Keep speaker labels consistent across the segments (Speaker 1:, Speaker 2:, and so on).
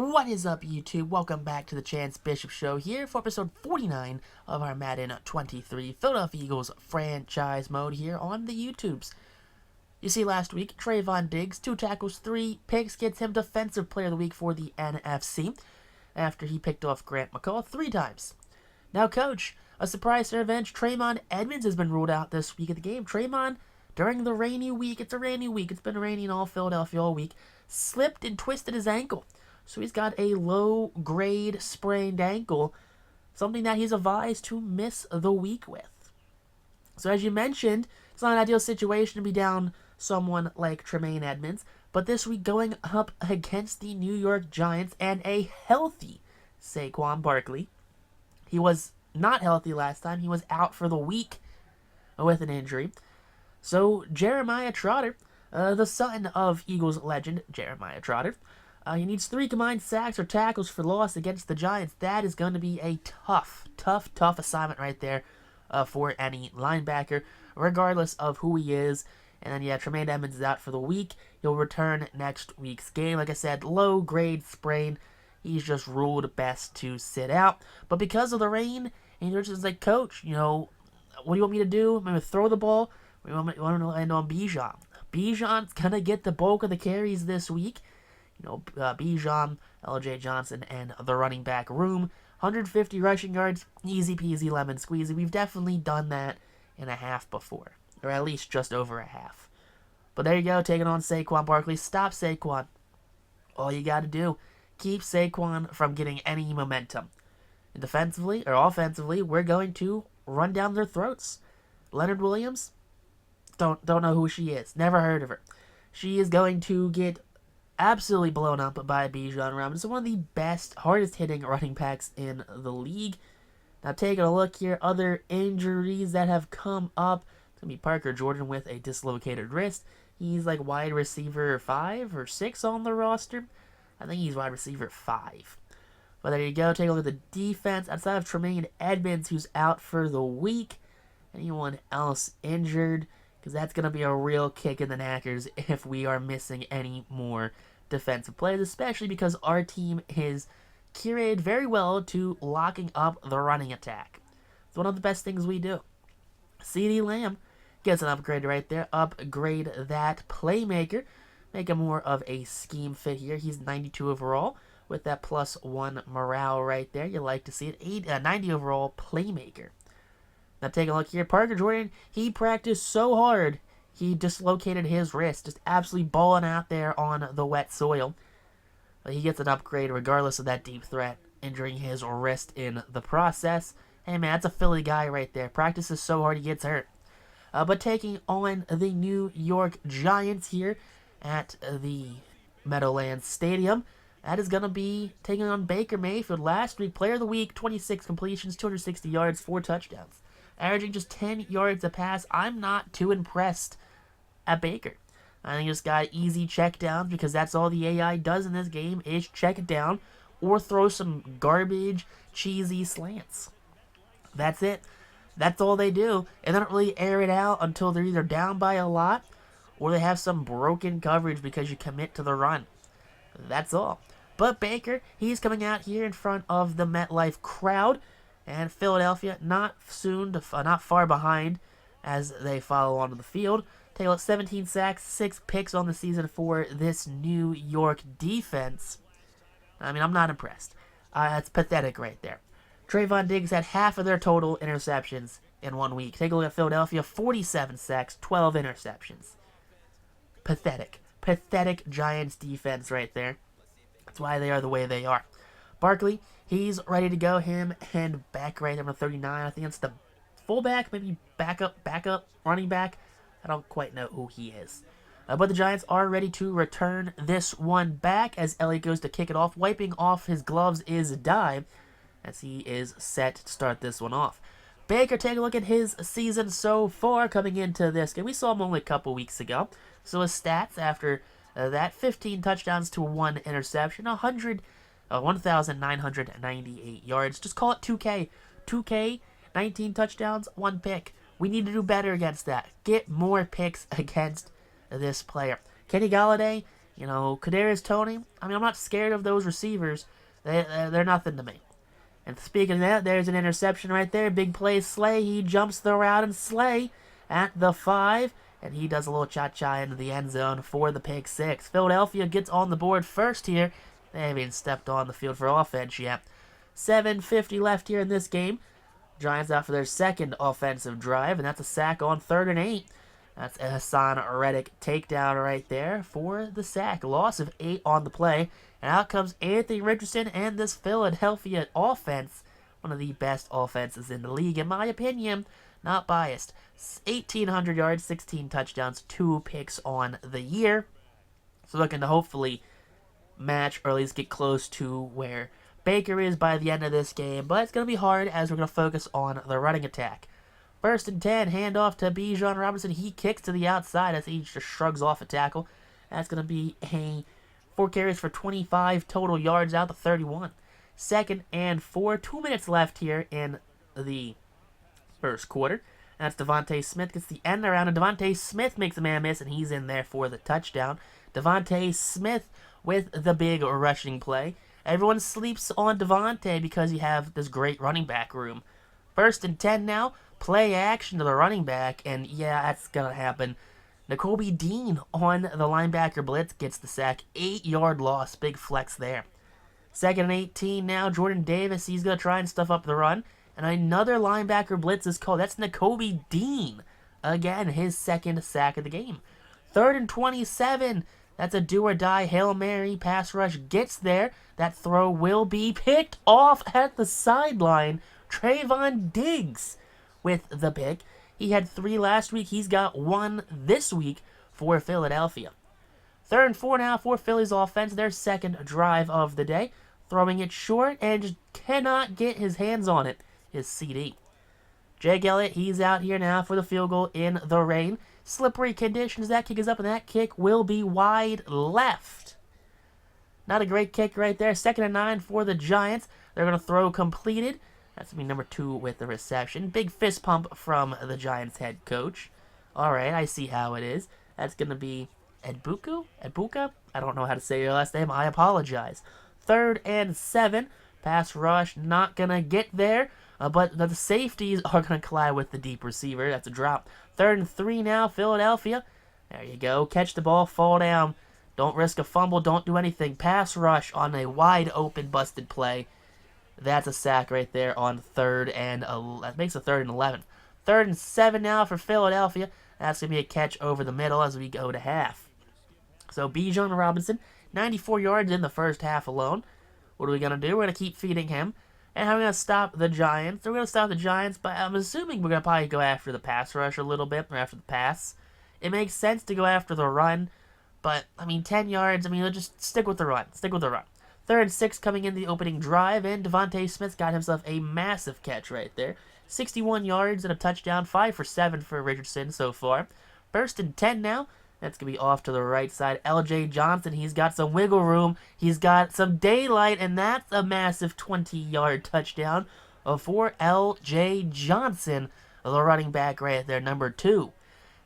Speaker 1: What is up, YouTube? Welcome back to the Chance Bishop Show here for episode 49 of our Madden 23 Philadelphia Eagles franchise mode here on the YouTubes. You see, last week, Trayvon Diggs, 2 tackles, 3 picks, gets him Defensive Player of the Week for the NFC after he picked off Grant McCall 3 times. Now, Coach, a surprise to revenge, Trayvon Edmonds has been ruled out this week of the game. Trayvon, during the rainy week, it's been raining all Philadelphia all week, slipped and twisted his ankle. So he's got a low-grade sprained ankle, something that he's advised to miss the week with. So as you mentioned, it's not an ideal situation to be down someone like Tremaine Edmonds, but this week going up against the New York Giants and a healthy Saquon Barkley. He was not healthy last time. He was out for the week with an injury. So Jeremiah Trotter, the son of Eagles legend Jeremiah Trotter, he needs 3 combined sacks or tackles for loss against the Giants. That is going to be a tough assignment right there for any linebacker, regardless of who he is. And then, yeah, Tremaine Edmonds is out for the week. He'll return next week's game. Like I said, low-grade sprain. He's just ruled best to sit out. But because of the rain, and you're just like, Coach, you know, what do you want me to do? I'm going to throw the ball. We want to end on Bijan. Bijan's going to get the bulk of the carries this week. You know, Bijan, L.J. Johnson, and the running back room. 150 rushing yards, easy peasy lemon squeezy. We've definitely done that in a half before, or at least just over a half. But there you go, taking on Saquon Barkley. Stop Saquon. All you got to do, keep Saquon from getting any momentum. And defensively, or offensively, we're going to run down their throats. Leonard Williams, don't know who she is. Never heard of her. She is going to get absolutely blown up by Bijan Robinson, one of the best, hardest-hitting running backs in the league. Now, taking a look here, other injuries that have come up. It's going to be Parker Jordan with a dislocated wrist. He's like wide receiver 5 or 6 on the roster. I think he's wide receiver 5. But there you go. Take a look at the defense. Outside of Tremaine Edmonds, who's out for the week. Anyone else injured? Because that's going to be a real kick in the knackers if we are missing any more defensive players, especially because our team is curated very well to locking up the running attack. It's one of the best things we do. CeeDee Lamb gets an upgrade right there. Upgrade that playmaker. Make him more of a scheme fit here. He's 92 overall with that +1 morale right there. You like to see it. 90 overall playmaker. Now take a look here. Parker Jordan, he practiced so hard, he dislocated his wrist. Just absolutely balling out there on the wet soil. But he gets an upgrade regardless of that deep threat, injuring his wrist in the process. Hey man, that's a Philly guy right there. Practices so hard he gets hurt. But taking on the New York Giants here at the Meadowlands Stadium, that is going to be taking on Baker Mayfield. Last week, Player of the Week, 26 completions, 260 yards, 4 touchdowns. Averaging just 10 yards a pass. I'm not too impressed at Baker. I think this guy easy check downs because that's all the AI does in this game is check it down or throw some garbage, cheesy slants. That's it. That's all they do. And they don't really air it out until they're either down by a lot or they have some broken coverage because you commit to the run. That's all. But Baker, he's coming out here in front of the MetLife crowd. And Philadelphia not far behind as they follow onto the field. Take a look, 17 sacks, 6 picks on the season for this New York defense. I mean, I'm not impressed. It's pathetic right there. Trayvon Diggs had half of their total interceptions in 1 week. Take a look at Philadelphia, 47 sacks, 12 interceptions. Pathetic. Pathetic Giants defense right there. That's why they are the way they are. Barkley, he's ready to go. Him and back right number 39. I think it's the fullback, maybe backup, running back. I don't quite know who he is. But the Giants are ready to return this one back as Elliott goes to kick it off. Wiping off his gloves is Dime as he is set to start this one off. Baker, take a look at his season so far coming into this game. We saw him only a couple weeks ago. So his stats after that, 15 touchdowns to 1 interception, 1,998 yards. Just call it 2K. 2K, 19 touchdowns, 1 pick. We need to do better against that. Get more picks against this player. Kenny Galladay, You know, Kadarius Toney, I mean, I'm not scared of those receivers. They're nothing to me. And speaking of that, there's an interception right there. Big play, Slay. He jumps the route, and Slay at the 5. And he does a little cha-cha into the end zone for the pick 6. Philadelphia gets on the board first here. They haven't even stepped on the field for offense yet. 7:50 left here in this game. Giants out for their second offensive drive, and that's a sack on 3rd and 8. That's a Hassan Reddick takedown right there for the sack. Loss of 8 on the play. And out comes Anthony Richardson and this Philadelphia offense. One of the best offenses in the league, in my opinion. Not biased. 1,800 yards, 16 touchdowns, 2 picks on the year. So looking to hopefully match or at least get close to where Baker is by the end of this game. But it's going to be hard as we're going to focus on the running attack. 1st and 10, handoff to Bijan Robinson. He kicks to the outside as he just shrugs off a tackle. That's going to be a 4 carries for 25 total yards out to 31. 2nd and 4, 2 minutes left here in the first quarter. That's Devontae Smith gets the end around, and Devontae Smith makes a man miss, and he's in there for the touchdown. Devontae Smith with the big rushing play. Everyone sleeps on Devontae because you have this great running back room. 1st and 10 now. Play action to the running back, and yeah, that's going to happen. Nakobe Dean on the linebacker blitz gets the sack. 8-yard loss. Big flex there. 2nd and 18 now. Jordan Davis, he's going to try and stuff up the run. And another linebacker blitz is called. That's Nakobe Dean. Again, his 2nd sack of the game. 3rd and 27. That's a do-or-die Hail Mary. Pass rush gets there. That throw will be picked off at the sideline. Trayvon Diggs with the pick. He had 3 last week. He's got 1 this week for Philadelphia. 3rd and 4 now for Philly's offense. Their 2nd drive of the day. Throwing it short and just cannot get his hands on it is CD. Jake Elliott, he's out here now for the field goal in the rain. Slippery conditions. That kick is up, and that kick will be wide left. Not a great kick right there. 2nd and 9 for the Giants. They're going to throw completed. That's going to be number 2 with the reception. Big fist pump from the Giants head coach. All right, I see how it is. That's going to be Edbuka? I don't know how to say your last name. I apologize. 3rd and 7. Pass rush not going to get there. But the safeties are going to collide with the deep receiver. That's a drop. 3rd and 3 now, Philadelphia. There you go. Catch the ball, fall down. Don't risk a fumble. Don't do anything. Pass rush on a wide open busted play. That's a sack right there on 3rd and 11. That makes a 3rd and 11. 3rd and 7 now for Philadelphia. That's going to be a catch over the middle as we go to half. So Bijan Robinson, 94 yards in the first half alone. What are we going to do? We're going to keep feeding him. And how are we going to stop the Giants? We're going to stop the Giants, but I'm assuming we're going to probably go after the pass rush a little bit, or after the pass. It makes sense to go after the run, but, 10 yards, let's just stick with the run. Stick with the run. 3rd and 6 coming in the opening drive, and Devontae Smith got himself a massive catch right there. 61 yards and a touchdown, 5 for 7 for Richardson so far. 1st and 10 now. That's going to be off to the right side. LJ Johnson, he's got some wiggle room. He's got some daylight, and that's a massive 20-yard touchdown for LJ Johnson, the running back right there, number 2.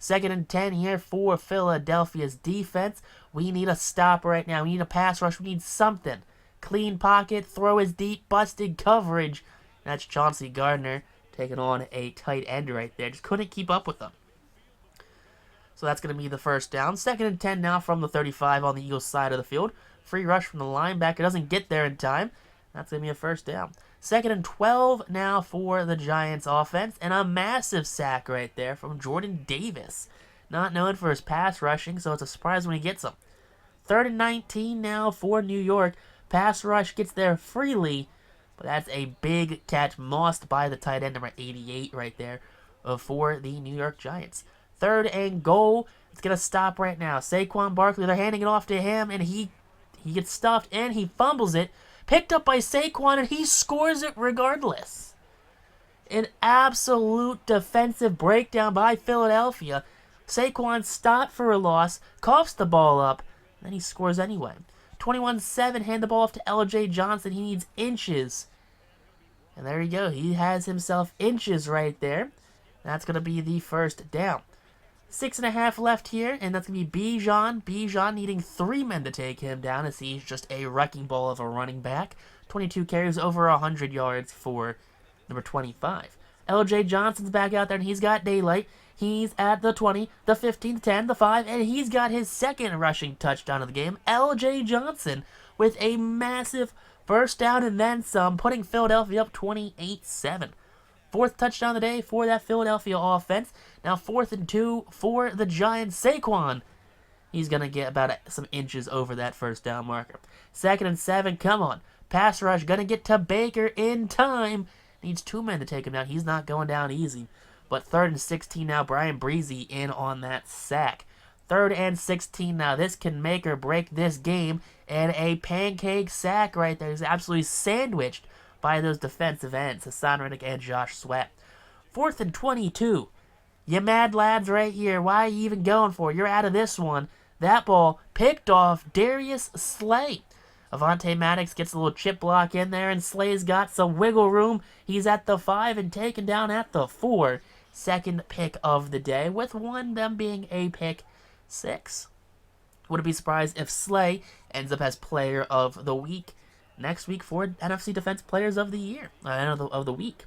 Speaker 1: 2nd and 10 here for Philadelphia's defense. We need a stop right now. We need a pass rush. We need something. Clean pocket, throw is deep, busted coverage. That's Chauncey Gardner taking on a tight end right there. Just couldn't keep up with them. So that's going to be the first down. 2nd and 10 now from the 35 on the Eagles side of the field. Free rush from the linebacker. Doesn't get there in time. That's going to be a first down. 2nd and 12 now for the Giants offense. And a massive sack right there from Jordan Davis. Not known for his pass rushing, so it's a surprise when he gets them. 3rd and 19 now for New York. Pass rush gets there freely. But that's a big catch lost by the tight end, number 88 right there, for the New York Giants. 3rd and goal. It's going to stop right now. Saquon Barkley, they're handing it off to him, and he gets stuffed, and he fumbles it. Picked up by Saquon, and he scores it regardless. An absolute defensive breakdown by Philadelphia. Saquon stopped for a loss, coughs the ball up, and then he scores anyway. 21-7, hand the ball off to LJ Johnson. He needs inches. And there you go. He has himself inches right there. That's going to be the first down. 6.5 left here, and that's going to be Bijan. Bijan needing 3 men to take him down as he's just a wrecking ball of a running back. 22 carries, over 100 yards for number 25. LJ Johnson's back out there, and he's got daylight. He's at the 20, the 15, the 10, the 5, and he's got his second rushing touchdown of the game. LJ Johnson with a massive first down and then some, putting Philadelphia up 28-7. Fourth touchdown of the day for that Philadelphia offense. Now 4th and 2 for the Giants. Saquon, he's going to get about some inches over that first down marker. 2nd and 7, come on. Pass rush, going to get to Baker in time. Needs 2 men to take him down. He's not going down easy. But 3rd and 16 now, Brian Breezy in on that sack. 3rd and 16 now. This can make or break this game. And a pancake sack right there. He's absolutely sandwiched by those defensive ends, Hassan Reddick and Josh Sweat. 4th and 22. You mad lads right here. Why are you even going for it? You're out of this one. That ball picked off Darius Slay. Avonte Maddox gets a little chip block in there, and Slay's got some wiggle room. He's at the 5 and taken down at the 4. Second pick of the day, with one of them being a pick 6. Wouldn't be surprised if Slay ends up as player of the week next week for NFC Defense Players of the Year, of the week.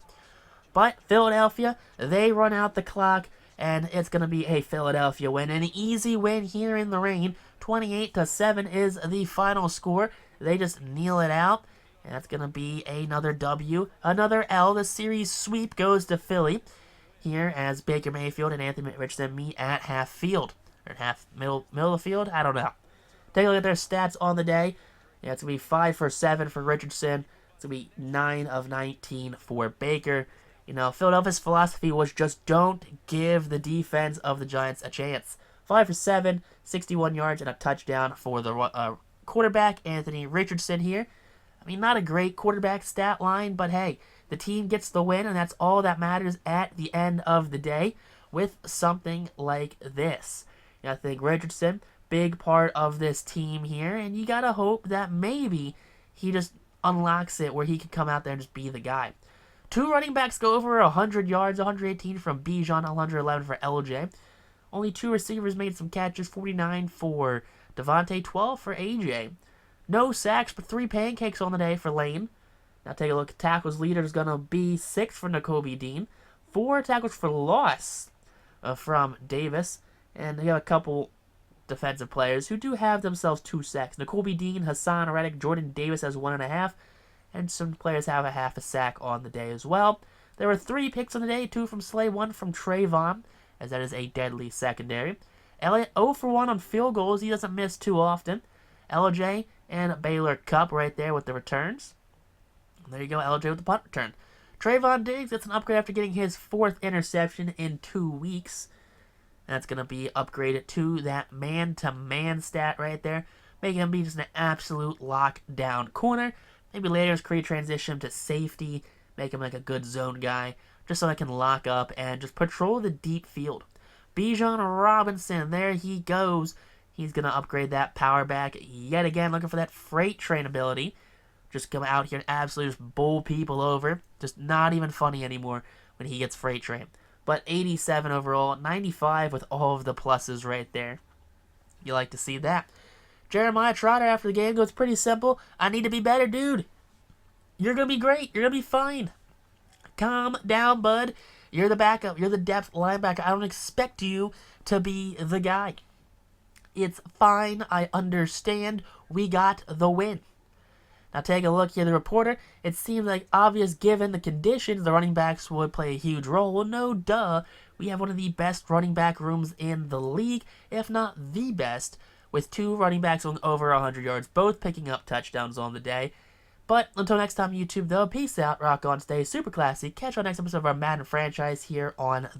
Speaker 1: But Philadelphia, they run out the clock, and it's going to be a Philadelphia win. An easy win here in the rain. 28-7 is the final score. They just kneel it out, and that's going to be another W, another L. The series sweep goes to Philly here as Baker Mayfield and Anthony Richardson meet at half field, or half middle of the field. I don't know. Take a look at their stats on the day. Yeah, it's going to be 5 for 7 for Richardson. It's going to be 9 of 19 for Baker. You know, Philadelphia's philosophy was just don't give the defense of the Giants a chance. 5 for 7, 61 yards, and a touchdown for the quarterback, Anthony Richardson here. I mean, not a great quarterback stat line, but hey, the team gets the win, and that's all that matters at the end of the day with something like this. You know, I think Richardson, big part of this team here, and you gotta hope that maybe he just unlocks it where he can come out there and just be the guy. 2 running backs go over 100 yards, 118 from Bijan, 111 for LJ. Only 2 receivers made some catches, 49 for Devontae, 12 for AJ. No sacks, but 3 pancakes on the day for Lane. Now take a look. Tackles leader is going to be 6 for Nakobe Dean. 4 tackles for loss from Davis. And you have a couple defensive players who do have themselves 2 sacks. Nakobe Dean, Hassan Reddick, Jordan Davis has 1.5. And some players have a half a sack on the day as well. There were 3 picks on the day, 2 from Slay, 1 from Trayvon, as that is a deadly secondary. Elliott 0 for 1 on field goals. He doesn't miss too often. LJ and Baylor Cup right there with the returns. There you go, LJ with the punt return. Trayvon Diggs gets an upgrade after getting his 4th interception in 2 weeks. That's going to be upgraded to that man-to-man stat right there, making him be just an absolute lockdown corner. Maybe later his career transition to safety, make him like a good zone guy, just so I can lock up and just patrol the deep field. Bijan Robinson, there he goes. He's going to upgrade that power back yet again, looking for that freight train ability. Just come out here and absolutely just bowl people over. Just not even funny anymore when he gets freight train. But 87 overall, 95 with all of the pluses right there. You like to see that. Jeremiah Trotter after the game goes pretty simple. I need to be better, dude. You're going to be great. You're going to be fine. Calm down, bud. You're the backup. You're the depth linebacker. I don't expect you to be the guy. It's fine. I understand. We got the win. Now take a look here. The reporter, it seems like obvious given the conditions, the running backs would play a huge role. Well, no duh. We have one of the best running back rooms in the league, if not the best, with 2 running backs on over 100 yards, both picking up touchdowns on the day. But until next time, YouTube, though, peace out, rock on, stay super classy. Catch you on the next episode of our Madden franchise here on the